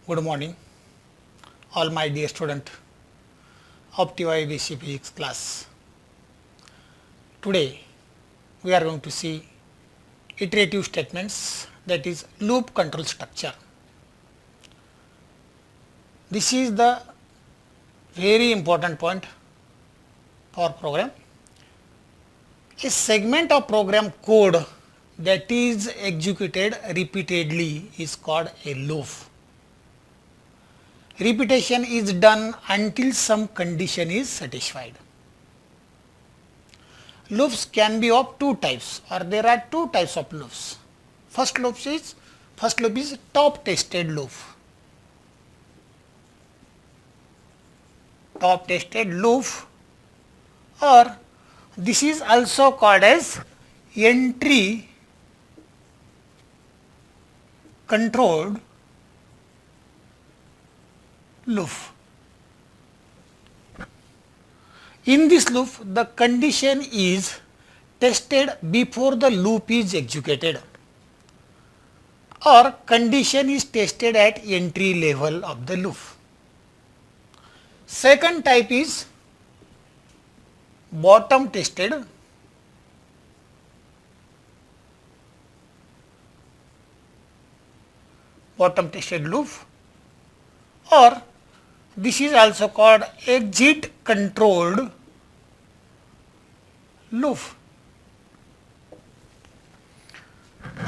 Good morning, all my dear student of TY BC Physics class. Today, we are going to see iterative statements, that is loop control structure. This is the very important point for program. A segment of program code that is executed repeatedly is called a loop. Repetition is done until some condition is satisfied. Loops can be of two types, or there are two types of loops. First loop is top tested loop. Top tested loop, or this is also called as entry controlled loop. In this loop, the condition is tested before the loop is executed, or condition is tested at entry level of the loop. Second type is bottom tested loop, or this is also called exit controlled loop.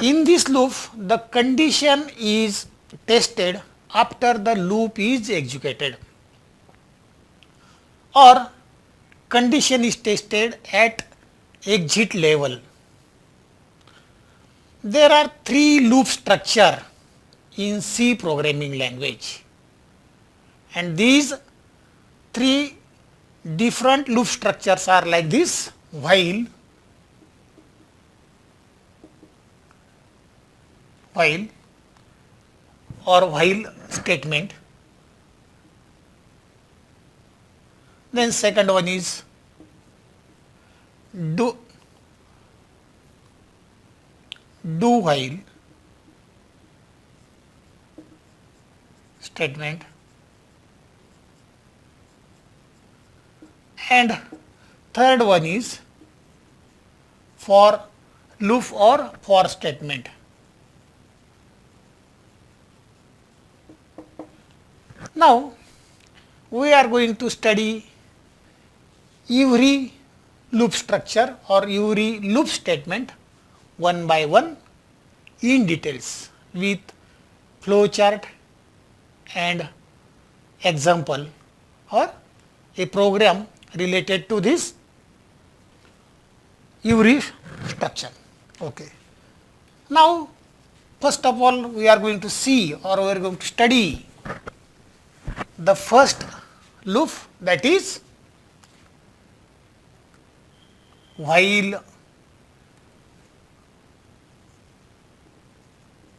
In this loop, the condition is tested after the loop is executed, or condition is tested at exit level. There are three loop structure in C programming language, and these three different loop structures are like this: while or while statement. Then second one is do while statement, and third one is for loop or for statement. Now, we are going to study every loop structure or every loop statement one by one in details with flowchart and example or a program related to this every structure. Okay. Now, first of all, we are going to see, or we are going to study the first loop, that is while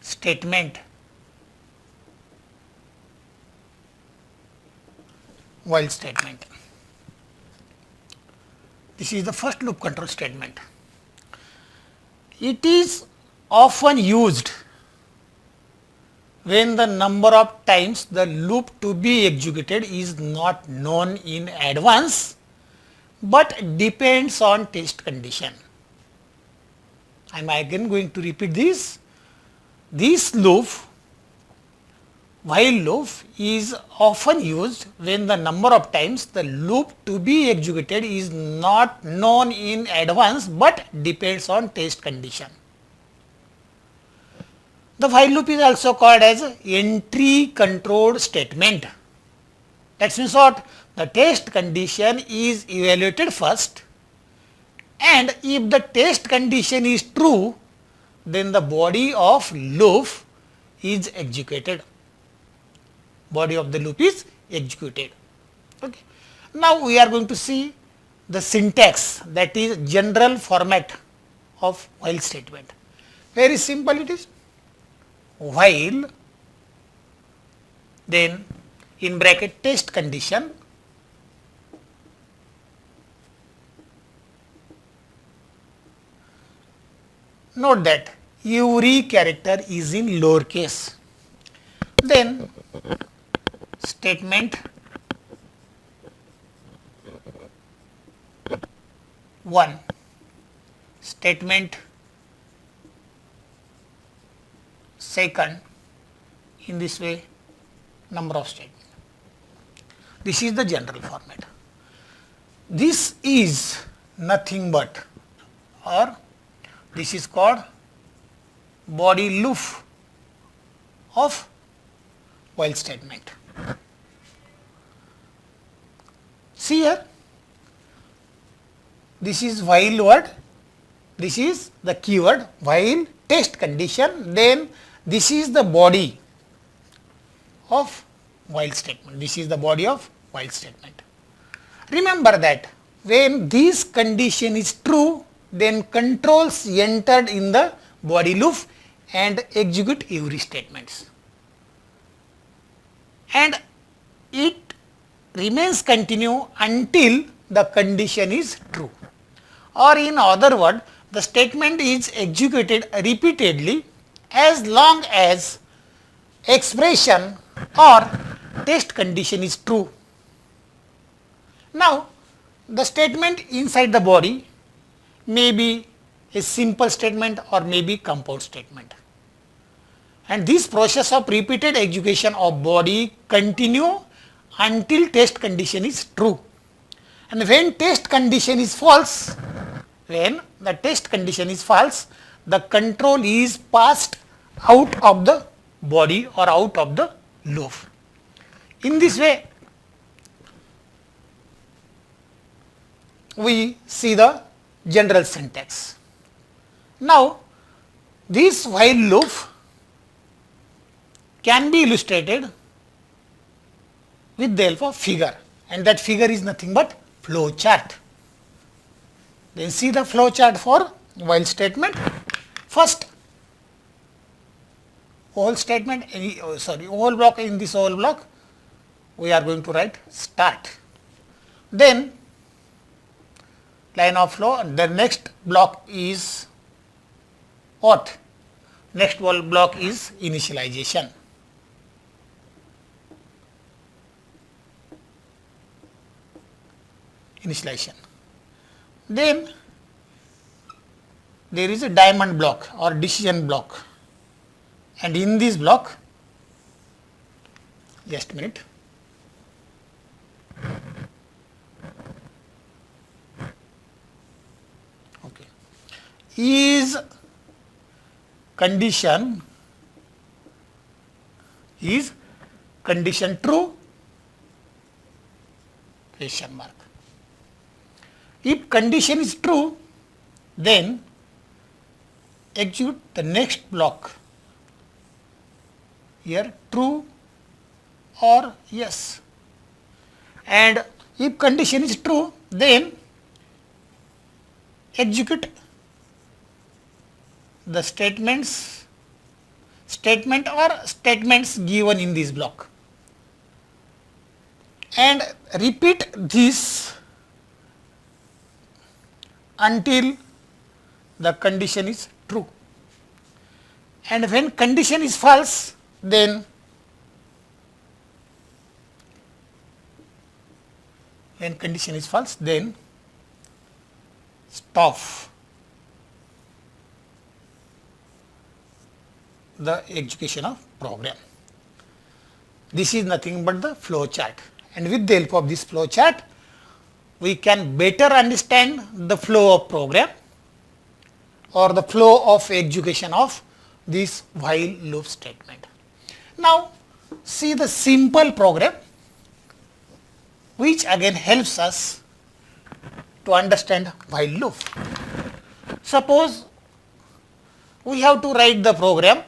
statement. While statement. This is the first loop control statement. It is often used when the number of times the loop to be executed is not known in advance, but depends on test condition. I am again going to repeat this. This loop, while loop, is often used when the number of times the loop to be executed is not known in advance, but depends on test condition. The while loop is also called as entry controlled statement. That means what? The test condition is evaluated first, and if the test condition is true, then the body of loop is executed. Body of the loop is executed. Okay. Now, we are going to see the syntax, that is general format of while statement. Very simple it is. While, then in bracket test condition, note that every character is in lowercase. then statement 1, statement second, in this way number of statements. This is the general format. This is nothing but, or this is called body loop of while statement. See here, this is while word, this is the keyword while test condition, then this is the body of while statement. This is the body of while statement. Remember that when this condition is true, then controls entered in the body loop and execute every statements, and it remains continue until the condition is true, or in other word, the statement is executed repeatedly as long as expression or test condition is true. Now, the statement inside the body may be a simple statement or may be compound statement, and this process of repeated execution of body continue until test condition is true, and when test condition is false, when the test condition is false, the control is passed out of the body or out of the loop. In this way, we see the general syntax. Now, this while loop can be illustrated with the help of figure, and that figure is nothing but flow chart. Then see the flow chart for while statement. First, whole statement, whole block, in this whole block we are going to write start. Then line of flow, the next block is what? Next whole block is initialization. Then there is a diamond block or decision block, and in this block, just a minute, okay, is condition true? Question mark. If condition is true, then execute the next block here, true or yes, and if condition is true, then execute the statement or statements given in this block, and repeat this until the condition is true, and when condition is false, then stop the execution of program. This is nothing but the flow chart, and with the help of this flow chart, we can better understand the flow of program or the flow of execution of this while loop statement. Now, see the simple program which again helps us to understand while loop. Suppose we have to write the program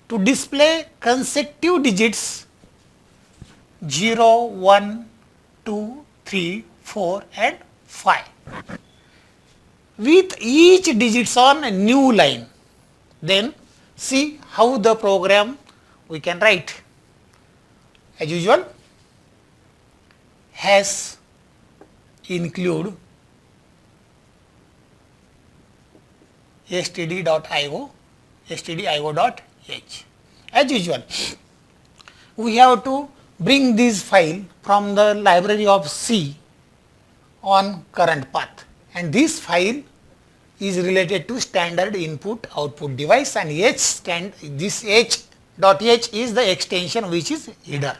to display consecutive digits 0, 1, 2, 3, 4 and 5 with each digits on a new line. Then see how the program we can write. As usual, has include stdio.h. As usual, we have to bring this file from the library of C on current path, and this file is related to standard input output device, and this h.h is the extension which is header.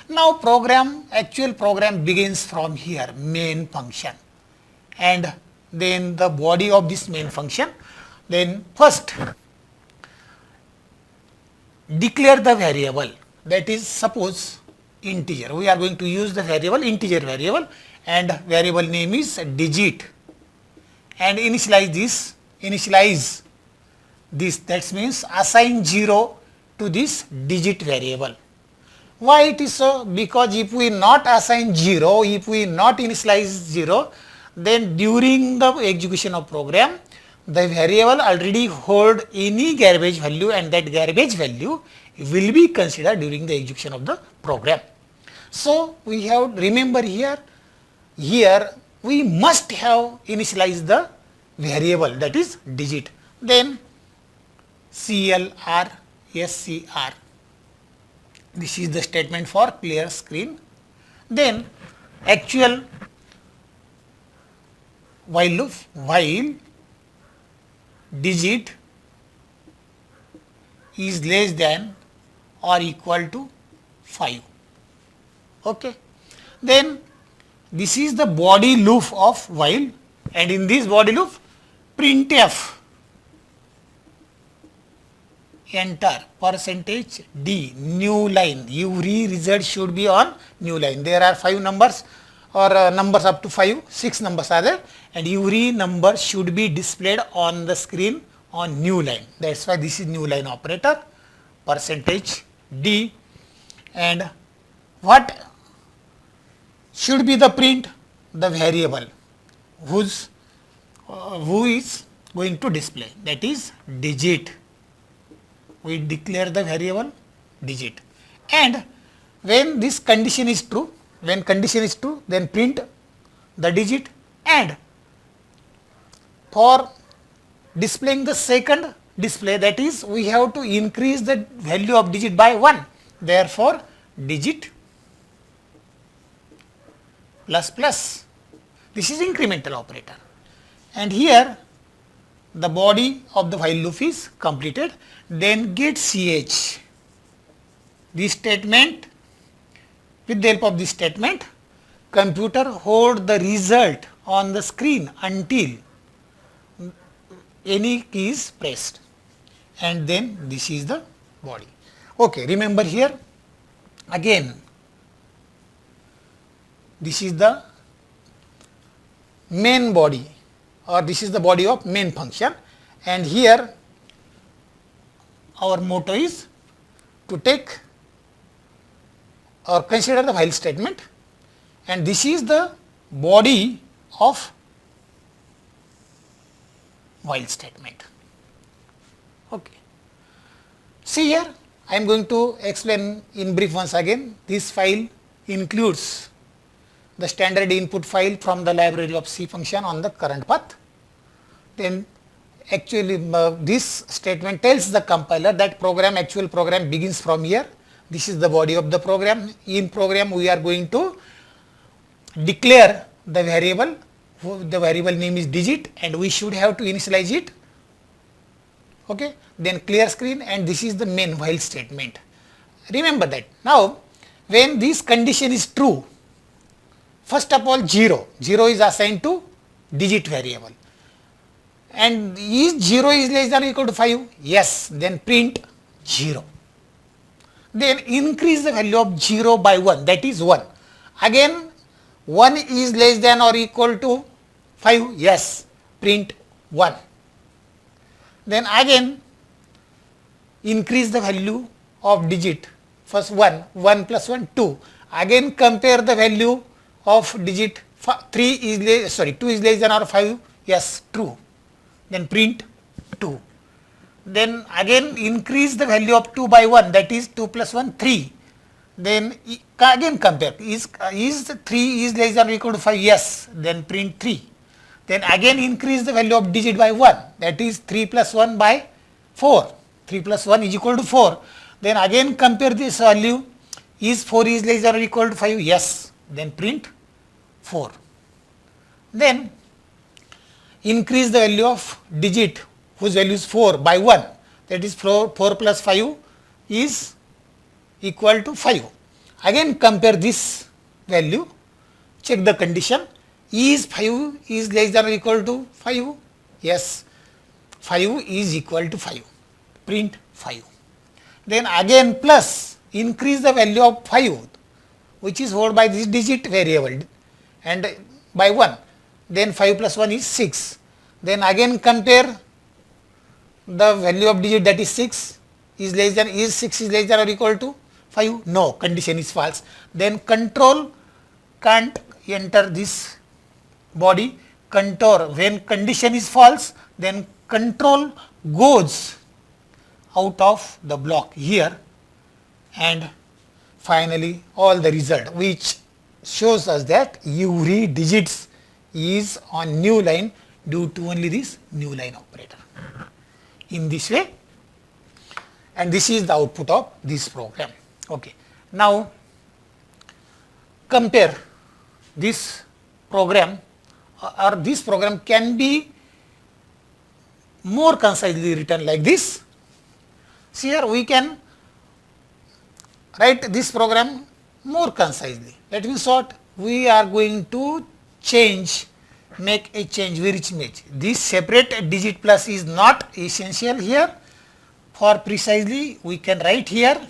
Now actual program begins from here, main function, and then the body of this main function. Then first declare the variable, that is suppose integer. We are going to use the variable integer variable, and variable name is digit, and initialize this, that means assign 0 to this digit variable. Why it is so? Because if we not assign 0, if we not initialize 0, then during the execution of program, the variable already hold any garbage value, and that garbage value will be considered during the execution of the program. So we have remember here we must have initialized the variable, that is digit, then CLR SCR. This is the statement for clear screen. Then actual while loop, while digit is less than or equal to 5. Okay. Then this is the body loop of while, and in this body loop printf enter %d new line, every result should be on new line. There are 5 numbers or numbers up to 6 numbers are there, and every number should be displayed on the screen on new line. That is why this is new line operator, %d, and what should be the print? The variable who is going to display, that is digit. We declare the variable digit, and when this condition is true, then print the digit, and for displaying the second display, that is we have to increase the value of digit by 1, therefore digit plus plus. This is incremental operator, and here the body of the while loop is completed. Then get ch. This statement, with the help of this statement, computer hold the result on the screen until any key is pressed, and then this is the body. Okay, remember here again, this is the main body, or this is the body of main function, and here our motto is to take or consider the while statement, and this is the body of while statement. Okay. See here, I am going to explain in brief once again. This file includes the standard input file from the library of C function on the current path. Then actually this statement tells the compiler that actual program begins from here. This is the body of the program. In program we are going to declare the variable. The variable name is digit, and we should have to initialize it. Okay. Then clear screen, and this is the main while statement. Remember that. Now when this condition is true, first of all 0 is assigned to digit variable, and is 0 is less than or equal to 5? Yes, then print 0. Then increase the value of 0 by 1, that is 1. Again 1 is less than or equal to 5? Yes, print 1. Then again increase the value of digit, first 1 plus 1 2. Again compare the value of digit 2 is less than or 5? Yes, true. Then print 2. Then again increase the value of 2 by 1, that is 2 plus 1 3. Then again compare, is 3 is less than or equal to 5? Yes, then print 3. Then again increase the value of digit by 1, that is 3 plus 1 by 4. 3 plus 1 is equal to 4. Then again compare this value Is 4 is less than or equal to 5? Yes. Then print 4. Then increase the value of digit whose value is 4 by 1. That is 4 plus 5 is equal to 5. Again compare this value, check the condition. Is 5 is less than or equal to 5? Yes. 5 is equal to 5. Print 5. Then again plus, increase the value of 5 which is held by this digit variable and by 1. Then 5 plus 1 is 6. Then again compare the value of digit, that is 6 is less than, is 6 is less than or equal to 5? No, condition is false. Then control can't enter this body. Control, when condition is false, then control goes out of the block here, and finally all the result which shows us that every digits is on new line due to only this new line operator. In this way, and this is the output of this program. Okay. Now compare this program, or this program can be more concisely written like this. See here, we can write this program more concisely. Let me sort. We are going to change, make a change. Which change? This separate digit plus is not essential here. For precisely, we can write here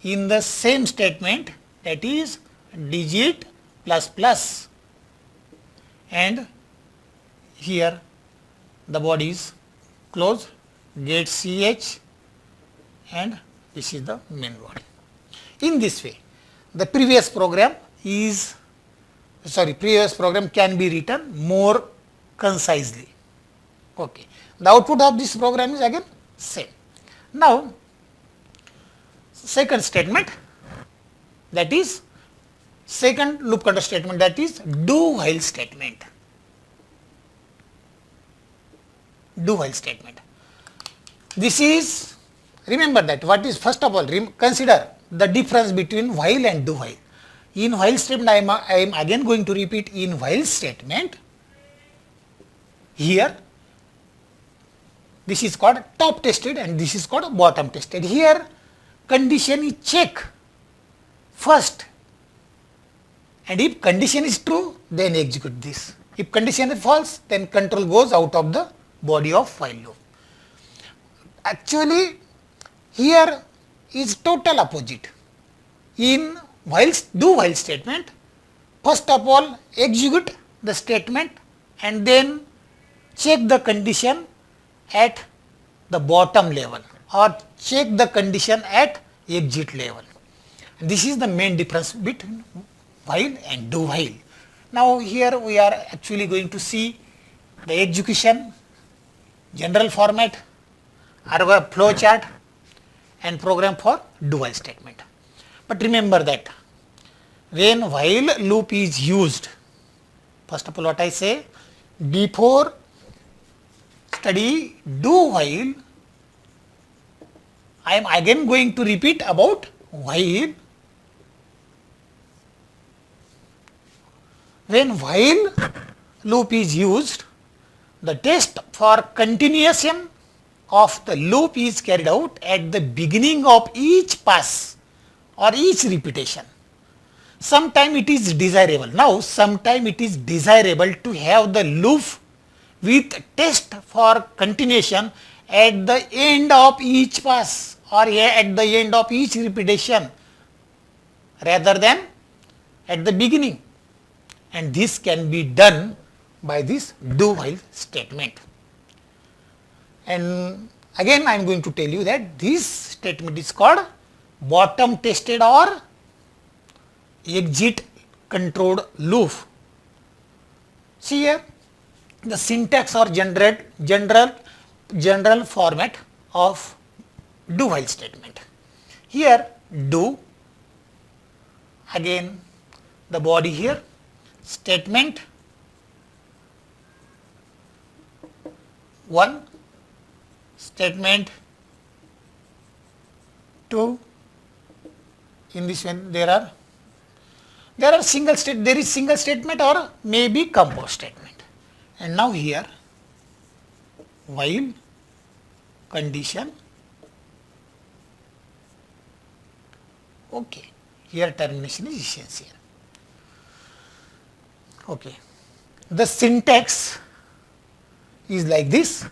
in the same statement, that is digit plus plus, and here the body is closed, get ch, and this is the main body. In this way, the previous program can be written more concisely. Okay. The output of this program is again same. Now second statement, that is second loop control statement, that is do while statement. Do while statement. This is, remember that what is, first of all consider the difference between while and do while. In while statement, I am again going to repeat, in while statement here this is called top tested and this is called bottom tested. Here condition is check first, and if condition is true then execute this. If condition is false, then control goes out of the body of while loop. Actually here is total opposite. In do while statement, first of all execute the statement and then check the condition at the bottom level or check the condition at exit level. And this is the main difference between while and do while. Now here we are actually going to see the execution, general format, or flow chart, and program for do while statement. But remember that when while loop is used, first of all what I say, before study do while, I am again going to repeat about while. When while loop is used, the test for continuation of the loop is carried out at the beginning of each pass or each repetition. Sometime it is desirable. Now sometime it is desirable to have the loop with test for continuation at the end of each pass or at the end of each repetition rather than at the beginning, and this can be done by this do while statement. And again I am going to tell you that this statement is called bottom tested or exit controlled loop. See here the syntax or general format of do while statement. Here do, again the body here, statement 1, statement 2, In this one there is single statement or maybe compound statement. And now here while condition, okay, here termination is essential. Okay, the syntax is like this.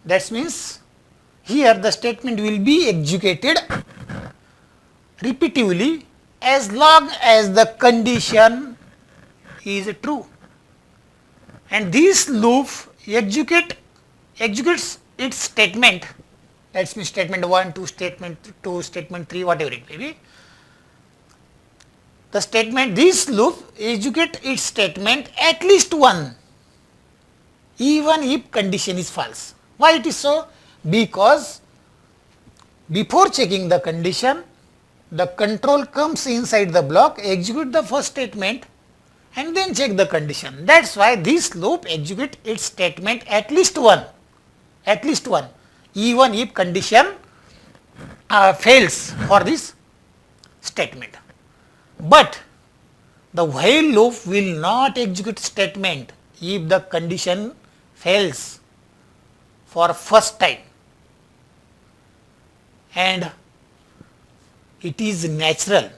That means here the statement will be executed repetitively as long as the condition is true, and this loop executes its statement. That means statement 1, 2, statement 2, statement 3, whatever it may be. This loop executes its statement at least one, even if condition is false. Why it is so? Because before checking the condition, the control comes inside the block, execute the first statement and then check the condition. That is why this loop executes its statement at least one, even if condition fails for this statement. But the while loop will not execute statement if the condition fails for first time, and it is natural.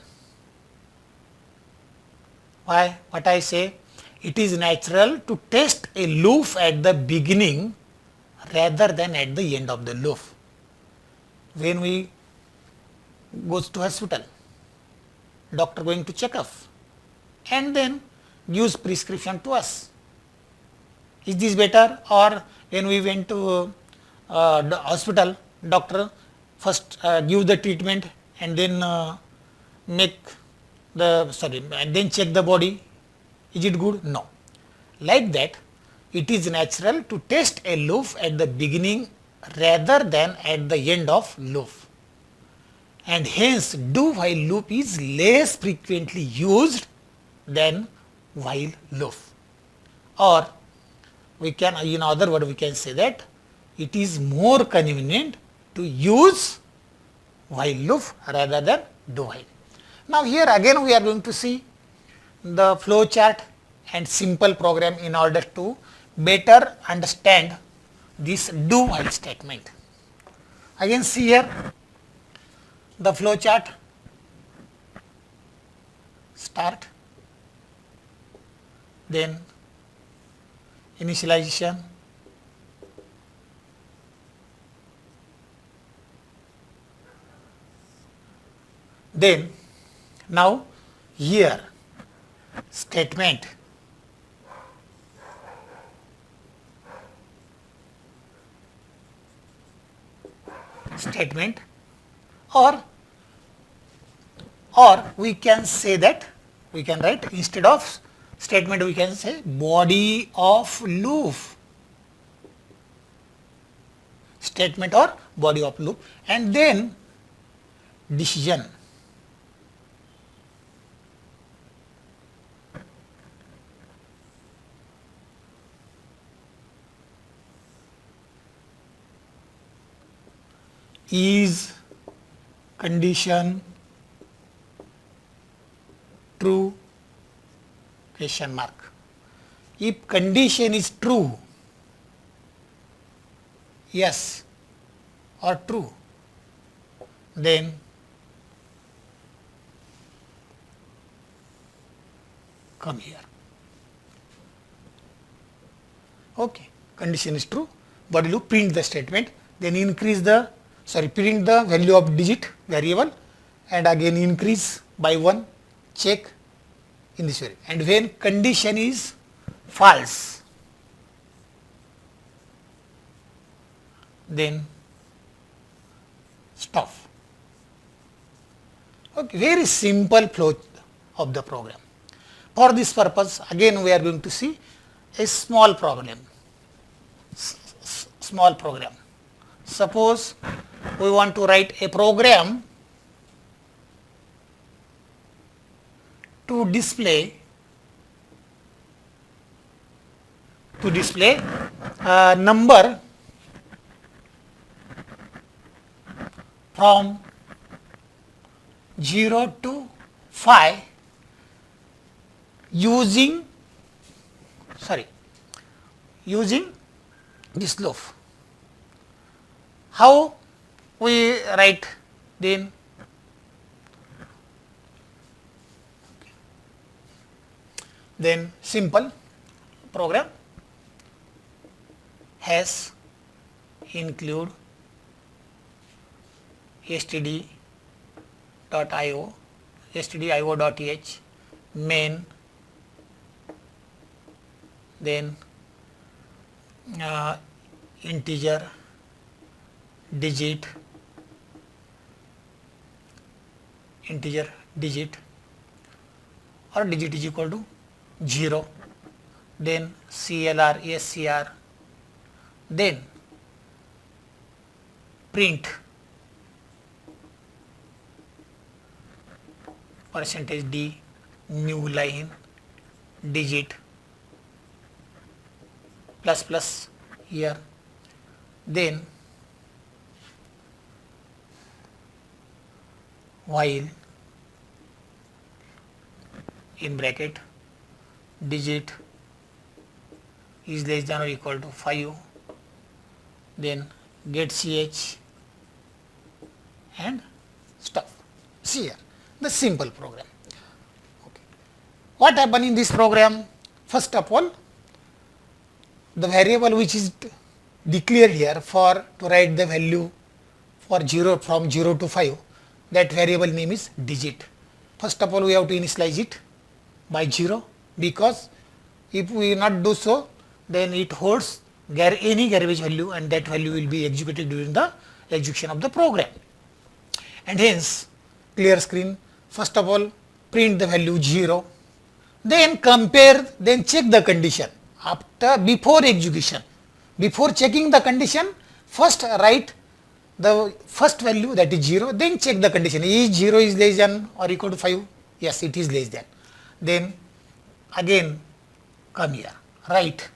Why? What I say? It is natural to test a loop at the beginning rather than at the end of the loop. When we goes to hospital, doctor going to check up and then gives prescription to us. Is this better? Or when we went to the hospital, doctor first give the treatment and then and then check the body. Is it good? No. Like that, it is natural to test a loop at the beginning rather than at the end of loop, and hence do while loop is less frequently used than while loop. Or we can, in other words, we can say that it is more convenient to use while loop rather than do while. Now here again we are going to see the flow chart and simple program in order to better understand this do while statement. Again see here the flow chart. Start, then initialization, then now here statement, or we can say that we can write instead of statement we can say body of loop, statement or body of loop, and then decision. Is condition true? Question mark. If condition is true, yes or true, then come here. Okay, condition is true, body loop, print the statement, then print the value of digit variable and again increase by 1, check in this way. And when condition is false, then stop. Okay, very simple flow of the program. For this purpose, again we are going to see a small program. Suppose we want to write a program to display number from 0 to 5 using this loop. How we write then? Then simple program has include stdio.io, stdio.h, main, then integer, digit, or digit is equal to 0, then CLR, SCR, then print %d, new line, digit, plus here, then while in bracket digit is less than or equal to 5, then get ch and stuff. See here the simple program. Okay. What happened in this program? First of all, the variable which is declared here for to write the value for 0 from 0 to 5, that variable name is digit. First of all, we have to initialize it by 0, because if we not do so, then it holds any garbage value and that value will be executed during the execution of the program. And hence clear screen, first of all print the value 0, then compare, then check the condition. Before execution, before checking the condition, first write the first value, that is 0, then check the condition. Is 0 is less than or equal to 5? Yes, it is less than. Then again come here, write,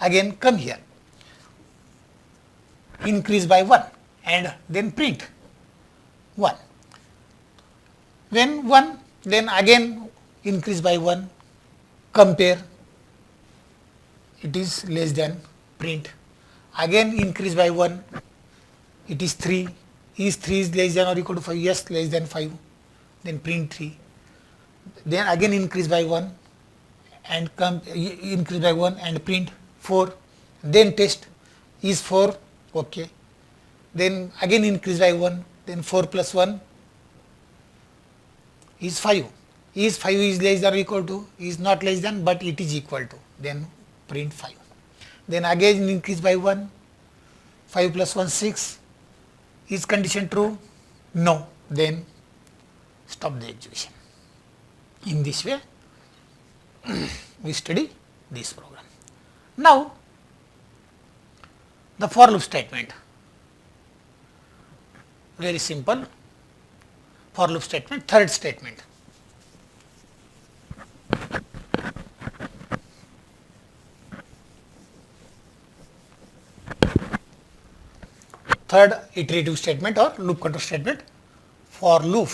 again come here, increase by 1 and then print 1. When 1, then again increase by 1, compare, it is less than, print, again increase by 1, it is 3, is 3 is less than or equal to 5? Yes, less than 5, then print 3, then again increase by 1 and increase by 1 and print 4, then test, is 4, okay, then again increase by 1, then 4 plus 1 is 5, is 5 is less than or equal to, is not less than but it is equal to, then print 5, then again increase by 1, 5 plus 1 6, is condition true? No, then stop the execution. In this way we study this program. Now the for loop statement, very simple for loop statement, third statement. Third iterative statement or loop control statement, for loop.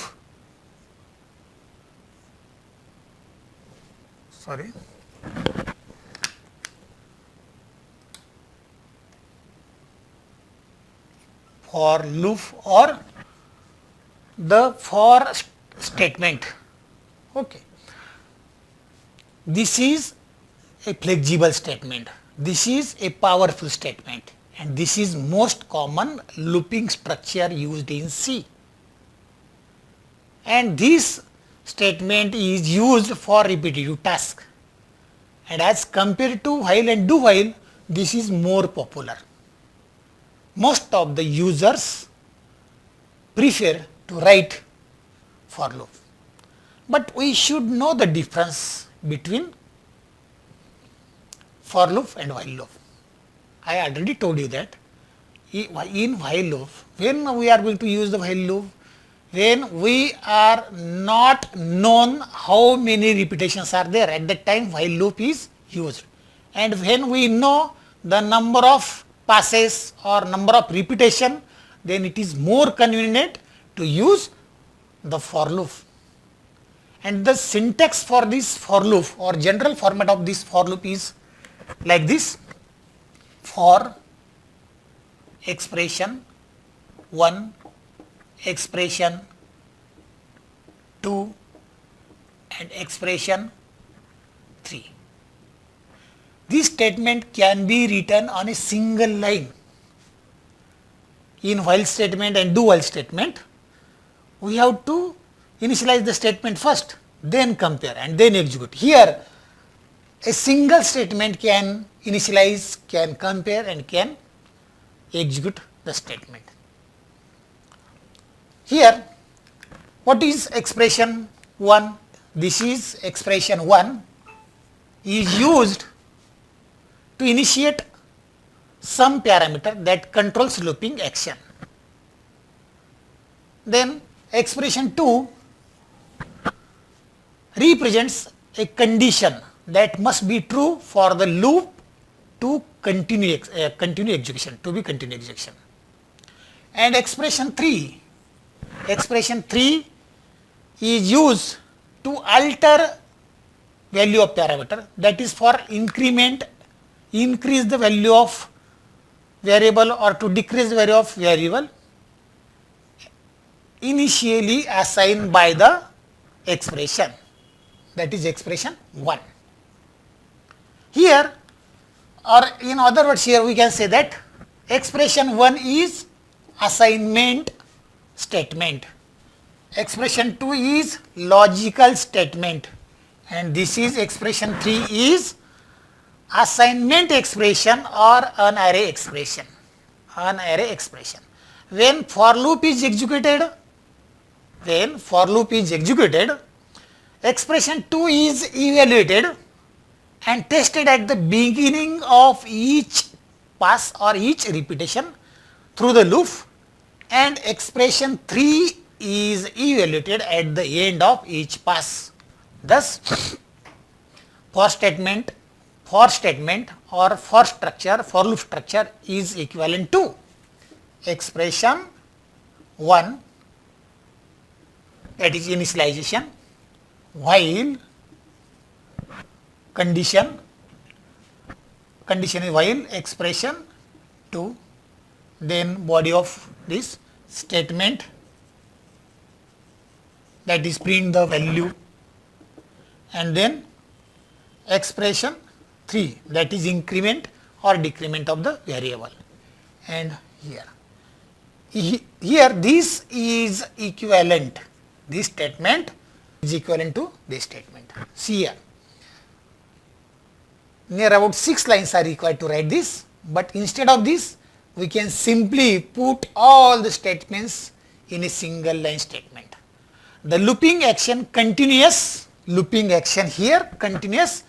For loop or the for statement. Okay. This is a flexible statement. This is a powerful statement, and this is most common looping structure used in C. And this statement is used for repetitive task, and as compared to while and do while, this is more popular. Most of the users prefer to write for loop, but we should know the difference between for loop and while loop. I already told you that in while loop, when we are going to use the while loop, when we are not known how many repetitions are there, at that time while loop is used, and when we know the number of passes or number of repetition, then it is more convenient to use the for loop. And the syntax for this for loop or general format of this for loop is like this: for expression 1, expression 2 and expression 3. This statement can be written on a single line. In while statement and do while statement, we have to initialize the statement first, then compare and then execute. Here a single statement can initialize, can compare and can execute the statement. Here what is expression 1? This is expression 1 is used to initiate some parameter that controls looping action. Then expression 2 represents a condition that must be true for the loop to continue execution, to be continued execution. And expression 3 is used to alter value of parameter, that is for increment, increase the value of variable or to decrease the value of variable initially assigned by the expression, that is expression 1. Here, or in other words, here we can say that expression 1 is assignment statement, expression 2 is logical statement, and this is expression 3 is assignment expression or an array expression. When for loop is executed, expression 2 is evaluated and tested at the beginning of each pass or each repetition through the loop, and expression 3 is evaluated at the end of each pass. Thus, for statement or for loop structure is equivalent to expression 1, that is initialization, while condition is while expression 2, then body of this statement, that is print the value, and then expression 3, that is increment or decrement of the variable. And here this is equivalent, this statement is equivalent to this statement. See here, near about 6 lines are required to write this, but instead of this we can simply put all the statements in a single line statement. The looping action continuous, here continuous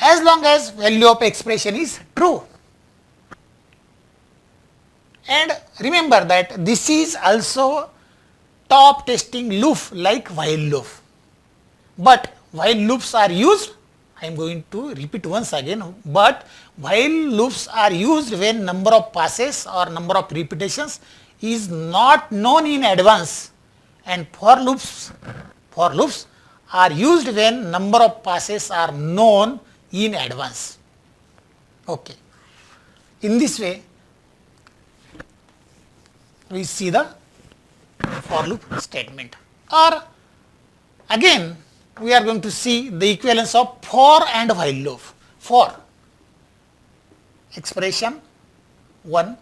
as long as value of expression is true. And remember that this is also top testing loop like while loop. But while loops are used, I am going to repeat once again, but while loops are used when number of passes or number of repetitions is not known in advance, and for loops are used when number of passes are known in advance. Okay. In this way, we see the for loop statement. Or again, we are going to see the equivalence of for and while loop. For expression 1,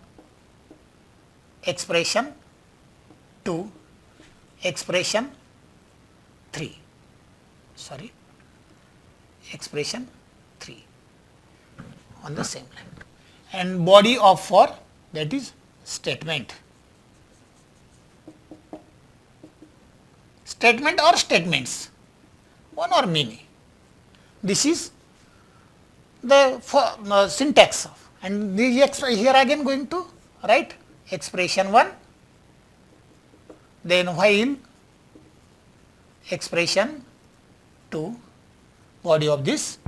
expression 2, expression 3, expression 3 on the same line, and body of for, that is statement or statements, one or many. This is the syntax of, and here again going to write expression 1, then while expression 2, body of this,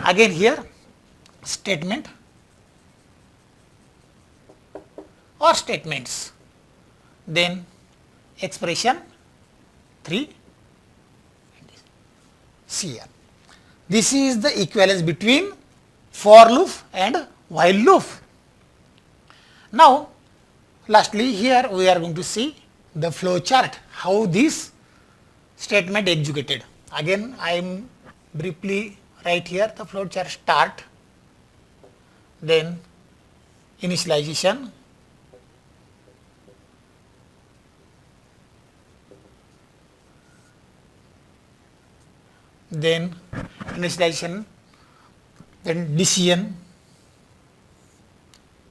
again here statement or statements, then expression 3 see here. This is the equivalence between for loop and while loop. Now lastly here we are going to see the flow chart, how this statement executed. Again I am briefly write here the flow chart: start, then initialization, then initialization, then decision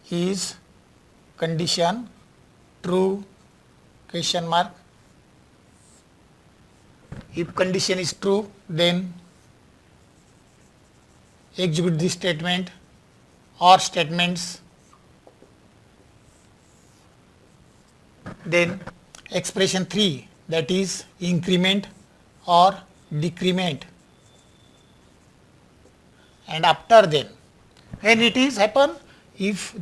is condition true question mark. If condition is true, then execute this statement or statements, then expression 3, that is increment or decrement, and after then when it is happen if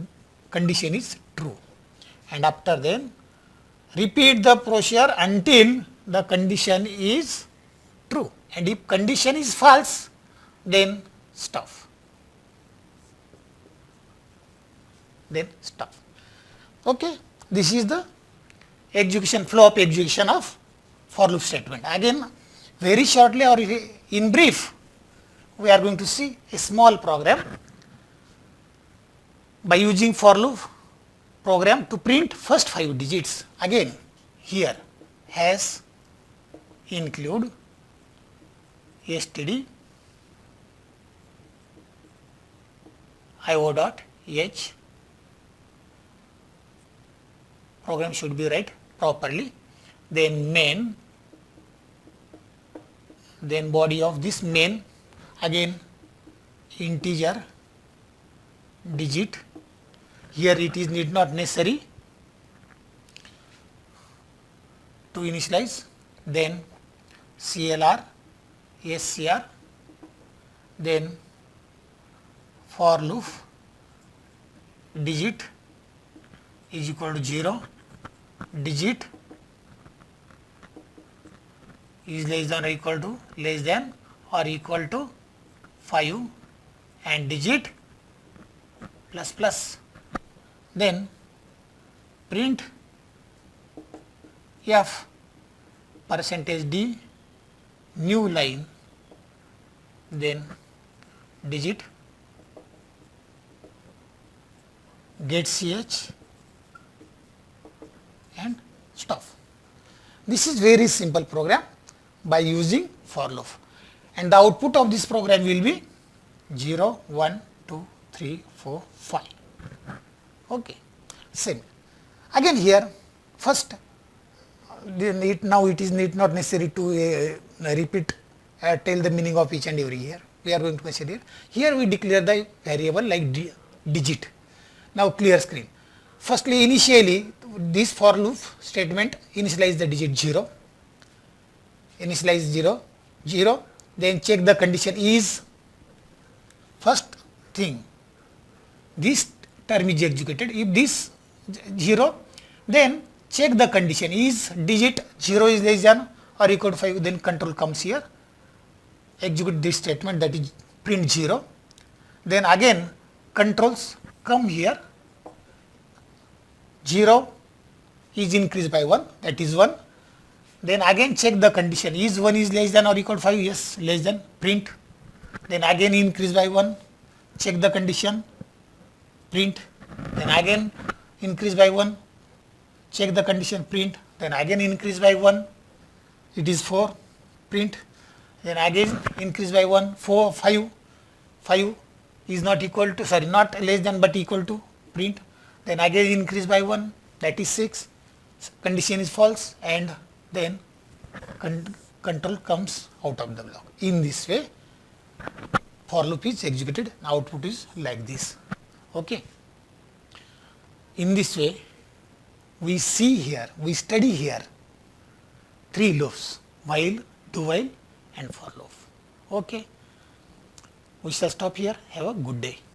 condition is true, and after then repeat the procedure until the condition is true, and if condition is false then stop. Okay, this is the execution flow of execution of for loop statement. Again very shortly or in brief we are going to see a small program by using for loop program to print first 5 digits. Again here has include std io.h, program should be write properly, then main, then body of this main, again integer digit, here it is need not necessary to initialize, then CLR, SCR, then for loop digit is equal to 0, digit is less than or equal to 5, and digit plus plus, then print f percentage d new line, then digit get ch and stop. This is very simple program by using for loop, and the output of this program will be 0, 1, 2, 3, 4, 5. Okay, same. Again here first now it is not necessary to repeat tell the meaning of each and every here. We are going to consider here we declare the variable like digit. Now clear screen. Firstly initially this for loop statement initialize the digit 0, initialize 0, then check the condition is, first thing this term is executed, if this 0 then check the condition is digit 0 is less than or equal to 5, then control comes here, execute this statement, that is print 0, then again controls come here, 0 is increased by 1, that is 1, then again check the condition is 1 is less than or equal to 5, yes less than, print, then again increase by 1, check the condition, print, then again increase by 1, check the condition, print, then again increase by 1, it is 4, print, then again increase by 1, 4, 5 is not equal to, not less than but equal to, print, then again increase by 1, that is 6, condition is false, and then control comes out of the block. In this way for loop is executed, output is like this. Okay. In this way we see here, we study here 3 loops: while, do while and for loop. Okay. We shall stop here. Have a good day.